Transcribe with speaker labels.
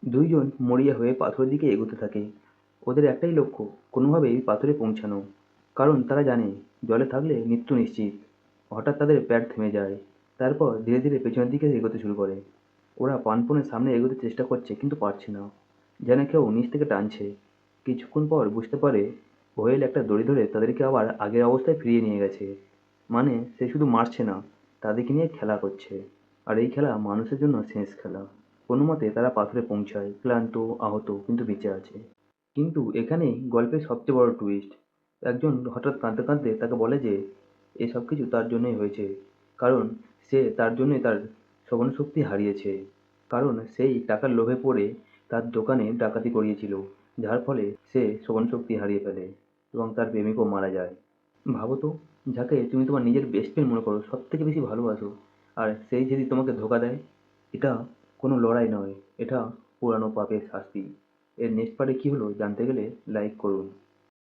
Speaker 1: দুইজন মরিয়া হয়ে পাথরের দিকে এগোতে থাকে। ওদের একটাই লক্ষ্য, কোনোভাবে এই পাথরে পৌঁছানো। কারণ তারা জানে জলে থাকলে মৃত্যু নিশ্চিত। হঠাৎ তাদের প্যাড থেমে যায়। তারপর ধীরে ধীরে পেছনের দিকে এগোতে শুরু করে। ওরা প্রাণপণে সামনে এগোতে চেষ্টা করছে কিন্তু পারছে না। যেন কেউ নিচ থেকে টানছে। কিছুক্ষণ পর বুঝতে পারে ওয়েল একটা দড়ি ধরে তাদেরকে আবার আগের অবস্থায় ফিরিয়ে নিয়ে গেছে। মানে সে শুধু মারছে না, তাদেরকে নিয়ে খেলা করছে। আর এই খেলা মানুষের জন্য শেষ খেলা। কোনোমতে তারা পাথরে পৌঁছায়, ক্লান্ত, আহত, কিন্তু বেঁচে আছে। কিন্তু এখানেই গল্পের সবচেয়ে বড় টুইস্ট। একজন হঠাৎ কাঁদতে কাঁদতে তাকে বলে যে এসব কিছু তার জন্যই হয়েছে। কারণ সে তার জন্যই তার শ্রবণশক্তি হারিয়েছে। কারণ সেই টাকার লোভে পড়ে তার দোকানে ডাকাতি করিয়েছিল, যার ফলে সে শ্রবণশক্তি হারিয়ে ফেলে এবং তার প্রেমিকও মারা যায়। ভাবো তো, যাকে তুমি তোমার নিজের বেস্ট ফ্রেন্ড মনে করো, সব থেকে বেশি ভালোবাসো, আর সেই যদি তোমাকে ধোকা দেয়। এটা কোনো লড়াই নয়, এটা পুরানো পাপের শাস্তি। এর নেক্সট পার্টে কী হলো জানতে গেলে লাইক করুন।